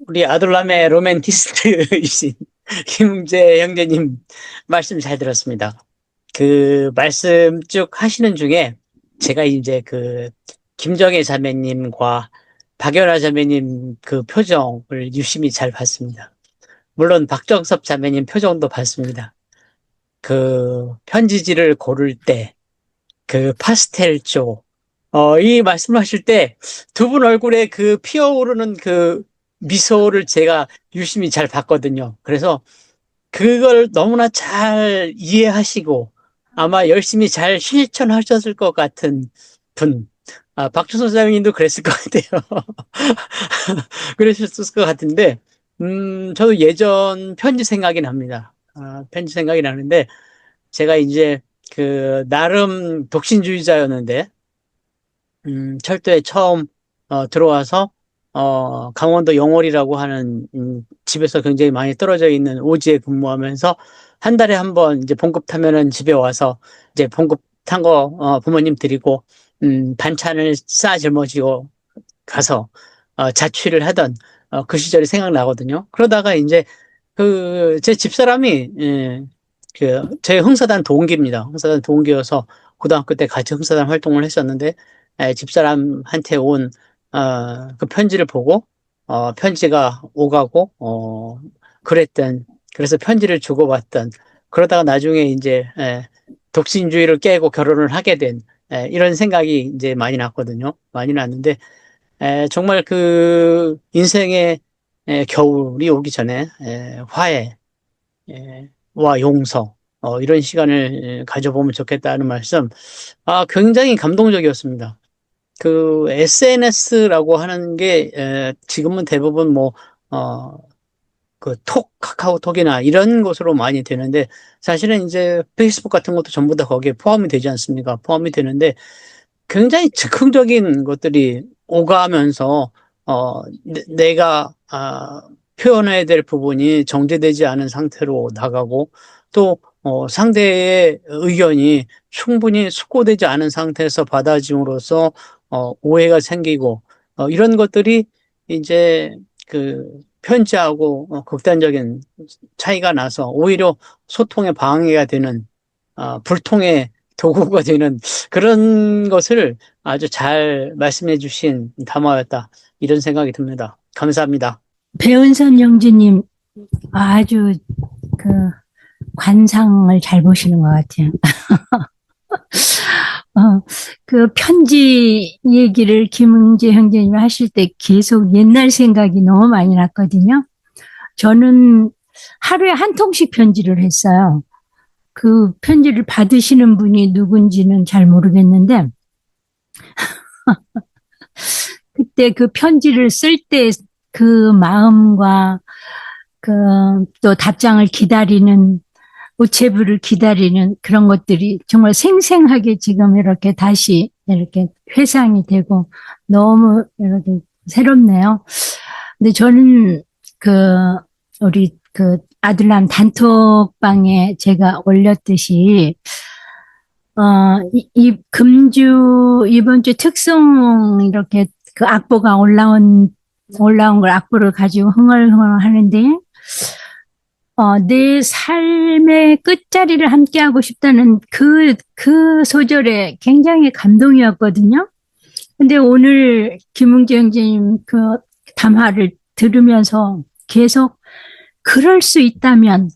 우리 아들람의 로맨티스트이신 김웅재 형제님 말씀 잘 들었습니다. 그 말씀 쭉 하시는 중에 제가 이제 그 김정혜 자매님과 박연아 자매님 그 표정을 유심히 잘 봤습니다. 물론 박정섭 자매님 표정도 봤습니다. 그 편지지를 고를 때 그 파스텔 쪽, 이 말씀하실 때 두 분 얼굴에 그 피어오르는 그 미소를 제가 유심히 잘 봤거든요. 그래서 그걸 너무나 잘 이해하시고 아마 열심히 잘 실천하셨을 것 같은 분. 아, 박주선 사장님도 그랬을 것 같아요. 그러셨을 것 같은데, 저도 예전 편지 생각이 납니다. 아, 편지 생각이 나는데, 제가 이제 그 나름 독신주의자였는데, 철도에 처음 들어와서 강원도 영월이라고 하는 집에서 굉장히 많이 떨어져 있는 오지에 근무하면서 한 달에 한 번 이제 봉급 타면은 집에 와서 이제 봉급 탄 거 부모님 드리고 반찬을 싸 짊어지고 가서 자취를 하던 그 시절이 생각나거든요. 그러다가 이제 그 제 집사람이 제 흥사단 동기입니다. 흥사단 동기여서 고등학교 때 같이 흥사단 활동을 했었는데 집사람한테 온 그 편지를 보고 편지가 오가고 그랬던 그래서 편지를 주고받던 그러다가 나중에 이제 독신주의를 깨고 결혼을 하게 된 이런 생각이 이제 많이 났거든요. 많이 났는데 정말 그 인생의 겨울이 오기 전에 화해 와 용서 이런 시간을 가져보면 좋겠다는 말씀 굉장히 감동적이었습니다. 그 SNS라고 하는 게 지금은 대부분 뭐 그 카카오톡이나 이런 것으로 많이 되는데 사실은 이제 페이스북 같은 것도 전부 다 거기에 포함이 되지 않습니까? 포함이 되는데 굉장히 즉흥적인 것들이 오가면서 내가 표현해야 될 부분이 정제되지 않은 상태로 나가고 또 상대의 의견이 충분히 숙고되지 않은 상태에서 받아짐으로써 오해가 생기고 이런 것들이 이제 그 편지하고 극단적인 차이가 나서 오히려 소통에 방해가 되는 불통의 도구가 되는 그런 것을 아주 잘 말씀해 주신 담화였다. 이런 생각이 듭니다. 감사합니다. 배은선 영주님 아주 그 관상을 잘 보시는 것 같아요. 그 편지 얘기를 김은재 형제님이 하실 때 계속 옛날 생각이 너무 많이 났거든요. 저는 하루에 한 통씩 편지를 했어요. 그 편지를 받으시는 분이 누군지는 잘 모르겠는데, 그때 그 편지를 쓸 때 그 마음과 그 또 답장을 기다리는 우체부를 기다리는 그런 것들이 정말 생생하게 지금 이렇게 다시 이렇게 회상이 되고 너무 이렇게 새롭네요. 근데 저는 그 우리 그 아들남 단톡방에 제가 올렸듯이 이 금주 이번 주 특송 이렇게 그 악보가 올라온 걸 악보를 가지고 흥얼흥얼 하는데 내 삶의 끝자리를 함께하고 싶다는 그 소절에 굉장히 감동이었거든요. 근데 오늘 김웅재 형제님 그 담화를 들으면서 계속 그럴 수 있다면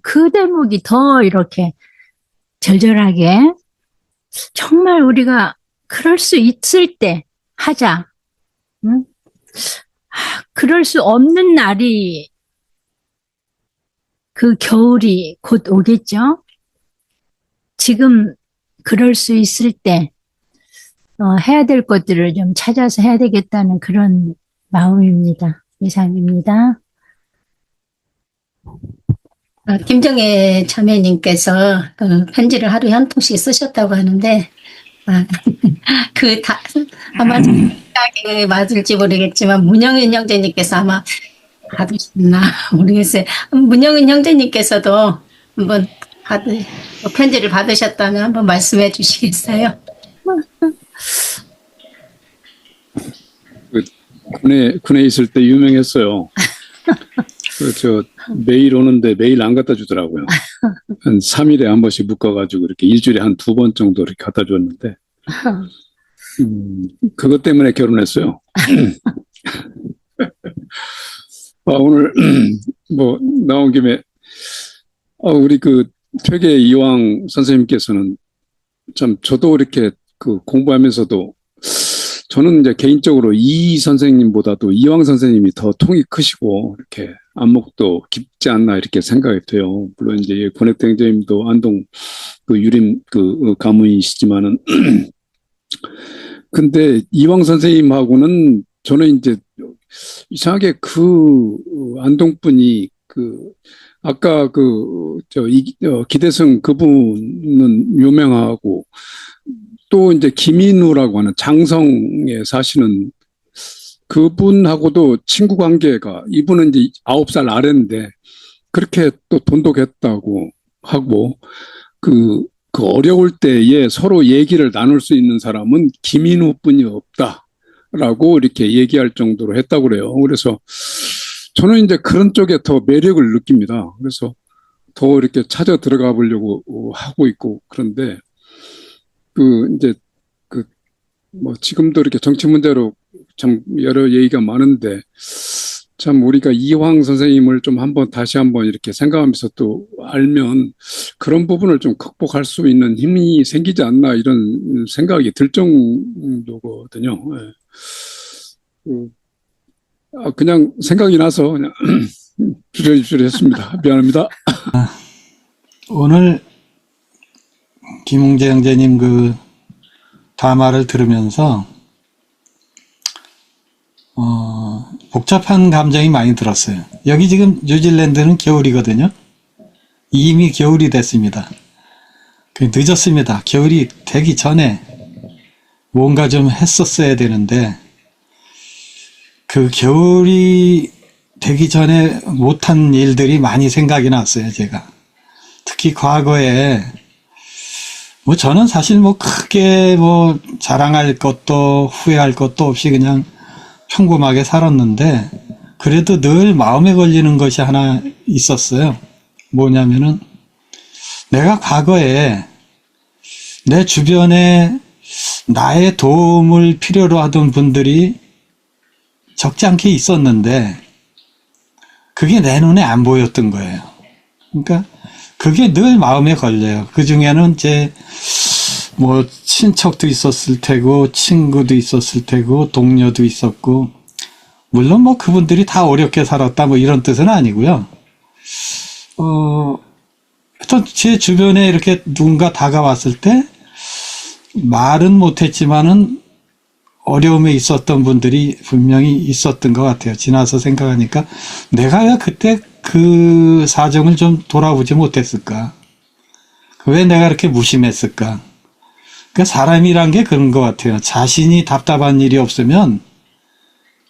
그 대목이 더 이렇게 절절하게 정말 우리가 그럴 수 있을 때 하자. 응? 그럴 수 없는 날이 그 겨울이 곧 오겠죠. 지금 그럴 수 있을 때 해야 될 것들을 좀 찾아서 해야 되겠다는 그런 마음입니다. 이상입니다. 김정혜 자매님께서 그 편지를 하루에 한 통씩 쓰셨다고 하는데, 아마 생각이 맞을지 모르겠지만, 문영윤 형제님께서 아마 받으셨나 모르겠어요. 문영윤 형제님께서도 한번 편지를 받으셨다면 한번 말씀해 주시겠어요? 군에 있을 때 유명했어요. 저 매일 오는데 매일 안 갖다 주더라고요. 한 3일에 한 번씩 묶어가지고 이렇게 일주일에 한 2번 정도 이렇게 갖다 줬는데, 그것 때문에 결혼했어요. 오늘 뭐 나온 김에 우리 그 퇴계 이황 선생님께서는 참 저도 이렇게 그 공부하면서도 저는 이제 개인적으로 이 선생님보다도 이황 선생님이 더 통이 크시고 이렇게 안목도 깊지 않나 이렇게 생각이 돼요. 물론 이제 권혁대행자님도 안동 그 유림 그 가문이시지만은 근데 이황 선생님하고는 저는 이제 이상하게 그 안동분이 그 아까 기대성 그분은 유명하고 또 이제 김인우라고 하는 장성에 사시는 그분하고도 친구 관계가 이분은 이제 9살 아래인데 그렇게 또 돈독했다고 하고 그 어려울 때에 서로 얘기를 나눌 수 있는 사람은 김인우뿐이 없다라고 이렇게 얘기할 정도로 했다고 그래요. 그래서 저는 이제 그런 쪽에 더 매력을 느낍니다. 그래서 더 이렇게 찾아 들어가 보려고 하고 있고 그런데 이제 뭐 지금도 이렇게 정치 문제로 참 여러 얘기가 많은데 참 우리가 이황 선생님을 좀 다시 한번 이렇게 생각하면서 또 알면 그런 부분을 좀 극복할 수 있는 힘이 생기지 않나 이런 생각이 들 정도거든요. 그냥 생각이 나서 그냥 주저주저 했습니다. 미안합니다. 오늘 김웅재 형제님 그 담화를 들으면서 복잡한 감정이 많이 들었어요. 여기 지금 뉴질랜드는 겨울이거든요. 이미 겨울이 됐습니다. 늦었습니다. 겨울이 되기 전에 뭔가 좀 했었어야 되는데 그 겨울이 되기 전에 못한 일들이 많이 생각이 났어요. 제가 특히 과거에 뭐 저는 사실 뭐 크게 뭐 자랑할 것도 후회할 것도 없이 그냥 평범하게 살았는데 그래도 늘 마음에 걸리는 것이 하나 있었어요. 뭐냐면은 내가 과거에 내 주변에 나의 도움을 필요로 하던 분들이 적지 않게 있었는데 그게 내 눈에 안 보였던 거예요. 그러니까 그게 늘 마음에 걸려요. 그 중에는 뭐 친척도 있었을 테고 친구도 있었을 테고 동료도 있었고 물론 뭐 그분들이 다 어렵게 살았다 뭐 이런 뜻은 아니고요. 하여튼 제 주변에 이렇게 누군가 다가왔을 때 말은 못했지만은 어려움에 있었던 분들이 분명히 있었던 것 같아요. 지나서 생각하니까 내가 왜 그때 그 사정을 좀 돌아보지 못했을까? 왜 내가 이렇게 무심했을까? 그러니까 사람이란 게 그런 것 같아요. 자신이 답답한 일이 없으면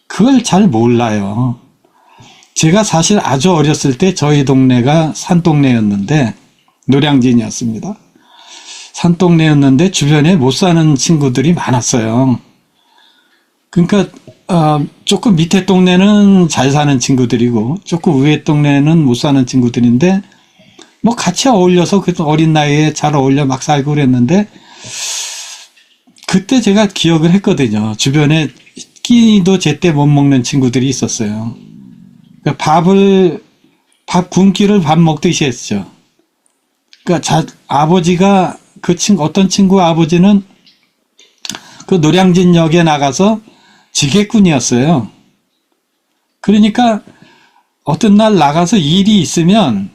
그걸 잘 몰라요. 제가 사실 아주 어렸을 때 저희 동네가 산동네였는데 노량진이었습니다. 산동네였는데 주변에 못 사는 친구들이 많았어요. 그러니까 조금 밑에 동네는 잘 사는 친구들이고 조금 위에 동네는 못 사는 친구들인데 뭐 같이 어울려서 그 어린 나이에 잘 어울려 막 살고 그랬는데 그때 제가 기억을 했거든요. 주변에 끼니도 제때 못 먹는 친구들이 있었어요. 그러니까 밥 굶기를 밥 먹듯이 했죠. 그러니까 아버지가 어떤 친구 아버지는 그 노량진역에 나가서 지게꾼이었어요. 그러니까 어떤 날 나가서 일이 있으면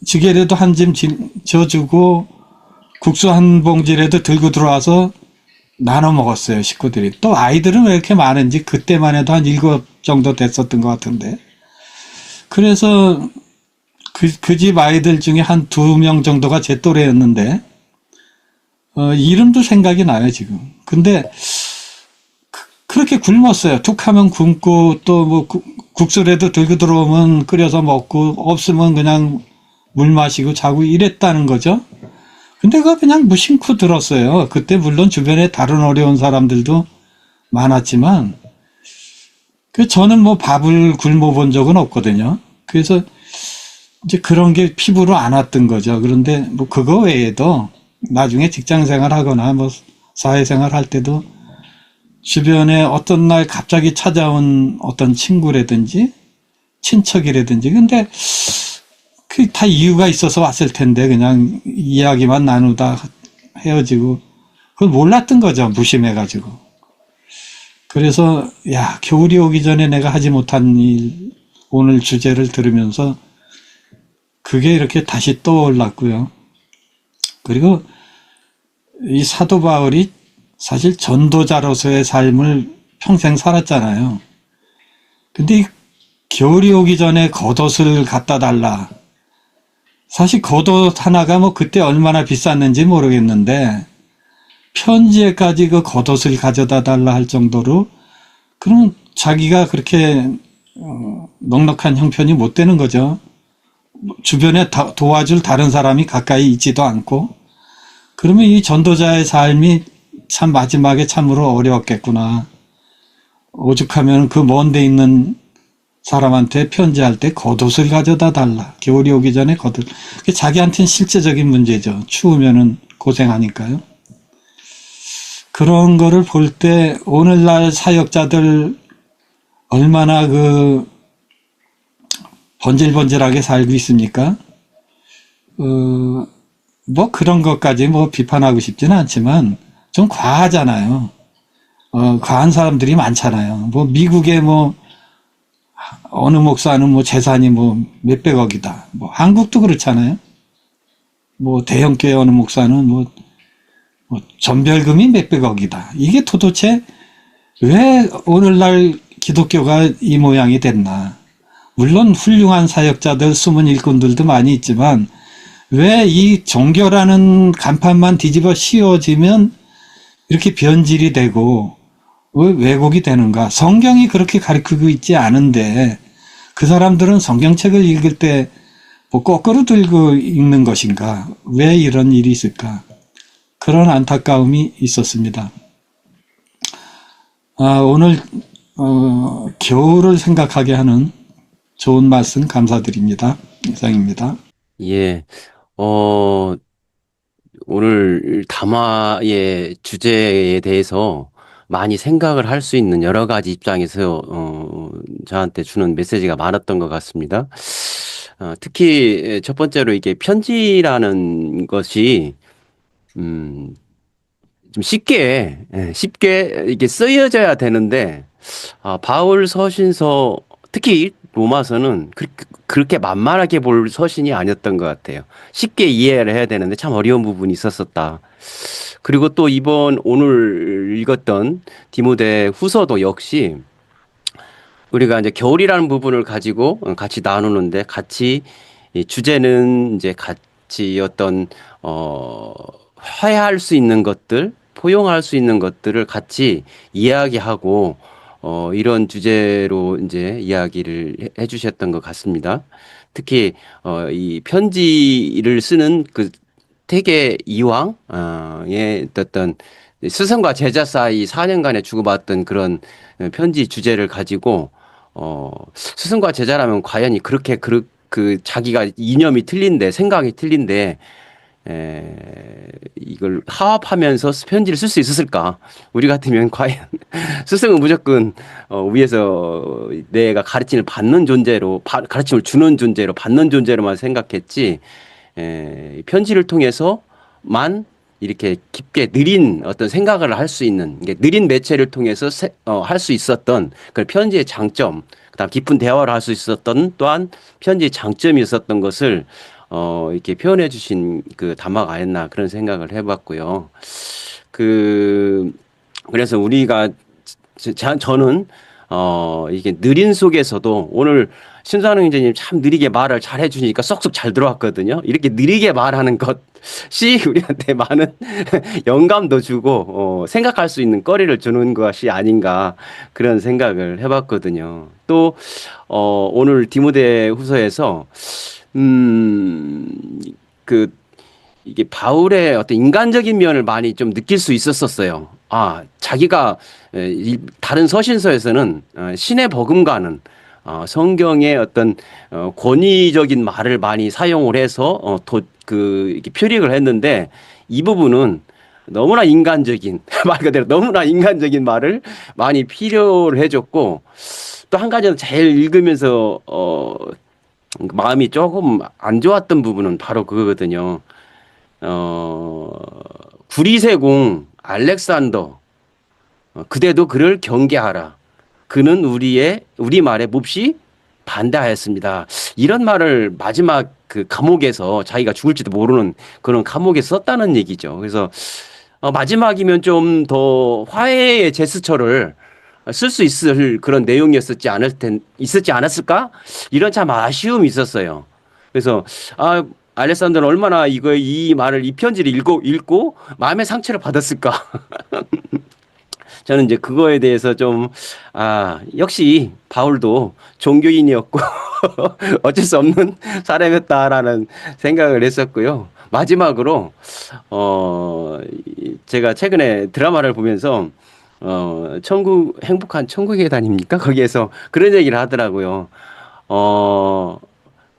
지게라도 한 짐 져주고 국수 한 봉지라도 들고 들어와서 나눠 먹었어요, 식구들이. 또 아이들은 왜 이렇게 많은지 그때만 해도 한 7 정도 됐었던 것 같은데. 그래서 그 집 아이들 중에 한 2명 정도가 제 또래였는데 이름도 생각이 나요, 지금. 근데 그렇게 굶었어요. 툭 하면 굶고 또 뭐 국수라도 들고 들어오면 끓여서 먹고 없으면 그냥 물 마시고 자고 이랬다는 거죠. 근데 그거 그냥 무심코 들었어요. 그때 물론 주변에 다른 어려운 사람들도 많았지만 저는 뭐 밥을 굶어 본 적은 없거든요. 그래서 이제 그런 게 피부로 안 왔던 거죠. 그런데 뭐 그거 외에도 나중에 직장 생활하거나 뭐 사회생활 할 때도 주변에 어떤 날 갑자기 찾아온 어떤 친구라든지 친척이라든지, 근데 그 다 이유가 있어서 왔을 텐데 그냥 이야기만 나누다 헤어지고 그걸 몰랐던 거죠. 무심해가지고. 그래서 야, 겨울이 오기 전에 내가 하지 못한 일, 오늘 주제를 들으면서 그게 이렇게 다시 떠올랐고요. 그리고 이 사도 바울이 사실 전도자로서의 삶을 평생 살았잖아요. 근데 이 겨울이 오기 전에 겉옷을 갖다 달라. 사실 겉옷 하나가 뭐 그때 얼마나 비쌌는지 모르겠는데 편지에까지 그 겉옷을 가져다 달라 할 정도로, 그러면 자기가 그렇게 넉넉한 형편이 못 되는 거죠. 주변에 도와줄 다른 사람이 가까이 있지도 않고. 그러면 이 전도자의 삶이 참 마지막에 참으로 어려웠겠구나. 오죽하면 그 먼 데 있는 사람한테 편지할 때 겉옷을 가져다 달라. 겨울이 오기 전에 겉옷. 그게 자기한테는 실제적인 문제죠. 추우면은 고생하니까요. 그런 거를 볼 때 오늘날 사역자들 얼마나 그 번질번질하게 살고 있습니까? 뭐 그런 것까지 뭐 비판하고 싶지는 않지만 좀 과하잖아요. 과한 사람들이 많잖아요. 뭐 미국에 뭐 어느 목사는 뭐 재산이 뭐 몇백억이다. 뭐 한국도 그렇잖아요. 뭐 대형교회 어느 목사는 뭐 전별금이 몇백억이다. 이게 도대체 왜 오늘날 기독교가 이 모양이 됐나? 물론 훌륭한 사역자들, 숨은 일꾼들도 많이 있지만 왜 이 종교라는 간판만 뒤집어 씌워지면 이렇게 변질이 되고 왜 왜곡이 되는가? 성경이 그렇게 가르치고 있지 않은데 그 사람들은 성경책을 읽을 때 뭐 거꾸로 들고 읽는 것인가? 왜 이런 일이 있을까? 그런 안타까움이 있었습니다. 오늘 겨울을 생각하게 하는 좋은 말씀 감사드립니다. 이상입니다. 예, 오늘 담화의 주제에 대해서 많이 생각을 할 수 있는 여러 가지 입장에서 저한테 주는 메시지가 많았던 것 같습니다. 특히 첫 번째로 이게 편지라는 것이 좀 쉽게 이게 쓰여져야 되는데, 바울 서신서, 특히 로마서는 그렇게 만만하게 볼 서신이 아니었던 것 같아요. 쉽게 이해를 해야 되는데 참 어려운 부분이 있었었다. 그리고 또 오늘 읽었던 디모데 후서도 역시 우리가 이제 겨울이라는 부분을 가지고 같이 나누는데, 같이 이 주제는 이제 같이 어떤 화해할 수 있는 것들, 포용할 수 있는 것들을 같이 이야기하고 이런 주제로 이제 이야기를 해주셨던 것 같습니다. 특히 이 편지를 쓰는 그 태계 이왕의 어떤 스승과 제자 사이 4년간에 주고받던 그런 편지 주제를 가지고 스승과 제자라면 과연 그렇게 그 자기가 이념이 틀린데, 생각이 틀린데 이걸 화합하면서 편지를 쓸 수 있었을까? 우리 같으면 과연 스승은 무조건 위에서 내가 가르침을 받는 존재로, 가르침을 주는 존재로, 받는 존재로만 생각했지, 편지를 통해서만 이렇게 깊게 느린 어떤 생각을 할 수 있는, 느린 매체를 통해서 할 수 있었던 그 편지의 장점, 그다음 깊은 대화를 할 수 있었던 또한 편지의 장점이 있었던 것을 이렇게 표현해 주신 그 담화가 아니었나 그런 생각을 해봤고요. 그래서 우리가, 저는 이게 느린 속에서도 오늘 신사능 형제님 참 느리게 말을 잘 해주니까 쏙쏙 잘 들어왔거든요. 이렇게 느리게 말하는 것이 우리한테 많은 영감도 주고 생각할 수 있는 거리를 주는 것이 아닌가 그런 생각을 해봤거든요. 또 오늘 디모데 후서에서 그 이게 바울의 어떤 인간적인 면을 많이 좀 느낄 수 있었었어요. 아, 자기가 다른 서신서에서는 신의 버금가는 성경의 어떤 권위적인 말을 많이 사용을 해서 이렇게 표력을 했는데 이 부분은 너무나 인간적인 말 그대로 너무나 인간적인 말을 많이 필요로 해줬고 또 한 가지는 제일 읽으면서 마음이 조금 안 좋았던 부분은 바로 그거거든요. 구리세공 알렉산더 그대도 그를 경계하라. 그는 우리 말에 몹시 반대하였습니다. 이런 말을 마지막 그 감옥에서 자기가 죽을지도 모르는 그런 감옥에 썼다는 얘기죠. 그래서 마지막이면 좀 더 화해의 제스처를 쓸 수 있을 그런 내용이었었지 있었지 않았을까? 이런 참 아쉬움이 있었어요. 그래서 알렉산더는 얼마나 이 말을 이 편지를 읽고 마음의 상처를 받았을까? 저는 이제 그거에 대해서 좀 역시 바울도 종교인이었고 어쩔 수 없는 사람이었다라는 생각을 했었고요. 마지막으로 제가 최근에 드라마를 보면서 행복한 천국의 계단입니까? 거기에서 그런 얘기를 하더라고요.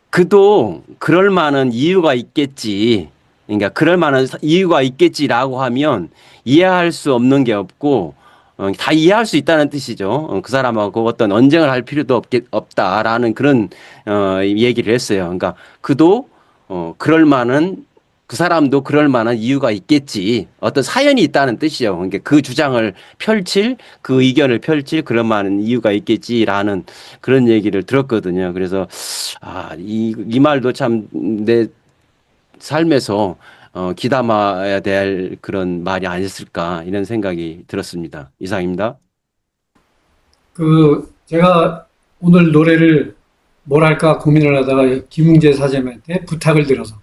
그도 그럴 만한 이유가 있겠지. 그러니까 그럴 만한 이유가 있겠지라고 하면 이해할 수 없는 게 없고 다 이해할 수 있다는 뜻이죠. 그 사람하고 어떤 언쟁을 할 필요도 없다라는 그런 얘기를 했어요. 그러니까 그도 그 사람도 그럴 만한 이유가 있겠지. 어떤 사연이 있다는 뜻이요. 그러니까 그 주장을 그 의견을 펼칠 그럴 만한 이유가 있겠지라는 그런 얘기를 들었거든요. 그래서 이 말도 참 내 삶에서 귀담아야 될 그런 말이 아니었을까 이런 생각이 들었습니다. 이상입니다. 제가 오늘 노래를 뭘 할까 고민을 하다가 김웅재 사장님한테 부탁을 드려서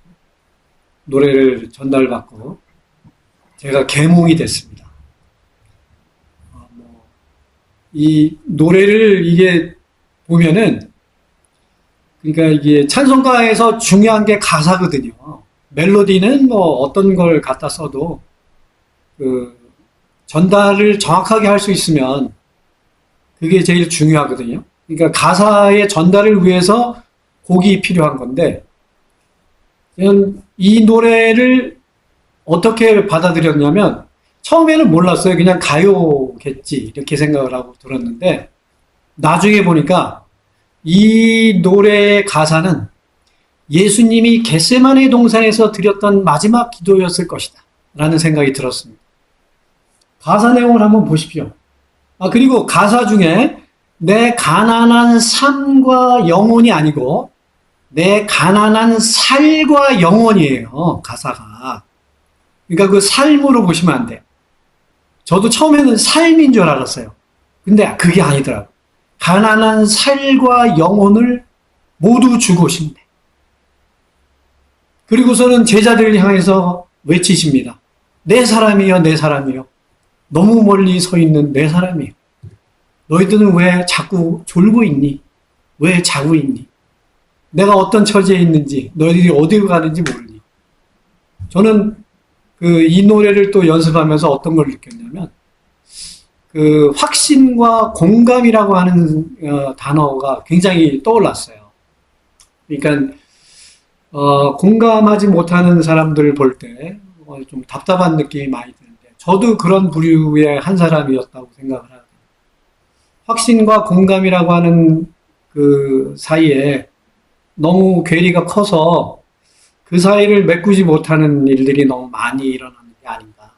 노래를 전달받고 제가 계몽이 됐습니다. 이 노래를 이게 보면은 그러니까 이게 찬송가에서 중요한 게 가사거든요. 멜로디는 뭐 어떤 걸 갖다 써도 전달을 정확하게 할 수 있으면 그게 제일 중요하거든요. 그러니까 가사의 전달을 위해서 곡이 필요한 건데 저는 이 노래를 어떻게 받아들였냐면 처음에는 몰랐어요. 그냥 가요겠지 이렇게 생각을 하고 들었는데 나중에 보니까 이 노래의 가사는 예수님이 겟세마네 동산에서 드렸던 마지막 기도였을 것이다 라는 생각이 들었습니다. 가사 내용을 한번 보십시오. 그리고 가사 중에 내 가난한 삶과 영혼이 아니고 내 가난한 살과 영혼이에요. 가사가. 그러니까 그 삶으로 보시면 안 돼요. 저도 처음에는 삶인 줄 알았어요. 근데 그게 아니더라고요. 가난한 살과 영혼을 모두 주고 싶네. 그리고서는 제자들을 향해서 외치십니다. 내 사람이여, 내 사람이여. 너무 멀리 서 있는 내 사람이여. 너희들은 왜 자꾸 졸고 있니? 왜 자고 있니? 내가 어떤 처지에 있는지, 너희들이 어디로 가는지 모르니. 저는 이 노래를 또 연습하면서 어떤 걸 느꼈냐면, 확신과 공감이라고 하는 단어가 굉장히 떠올랐어요. 그러니까 공감하지 못하는 사람들을 볼 때 좀 답답한 느낌이 많이 드는데 저도 그런 부류의 한 사람이었다고 생각을 하거든요. 확신과 공감이라고 하는 그 사이에 너무 괴리가 커서 그 사이를 메꾸지 못하는 일들이 너무 많이 일어나는 게 아닌가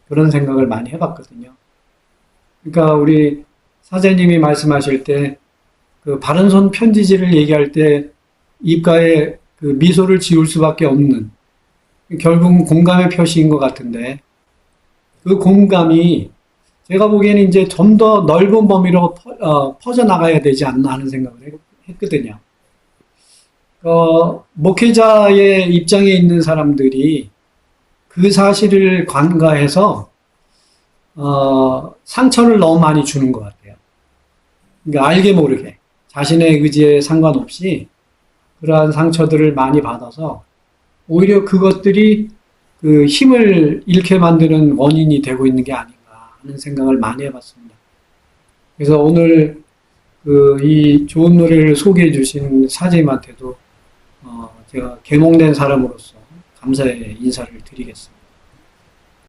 그런 생각을 많이 해봤거든요. 그러니까 우리 사장님이 말씀하실 때 그 바른손 편지지를 얘기할 때 입가에 그 미소를 지을 수밖에 없는 결국은 공감의 표시인 것 같은데 그 공감이 제가 보기에는 이제 좀 더 넓은 범위로 퍼져나가야 되지 않나 하는 생각을 했거든요. 목회자의 입장에 있는 사람들이 그 사실을 관가해서 상처를 너무 많이 주는 것 같아요. 그러니까 알게 모르게 자신의 의지에 상관없이 그러한 상처들을 많이 받아서 오히려 그것들이 그 힘을 잃게 만드는 원인이 되고 있는 게 아닌가 하는 생각을 많이 해봤습니다. 그래서 오늘 이 좋은 노래를 소개해 주신 사제님한테도 제가 계몽된 사람으로서 감사의 인사를 드리겠습니다.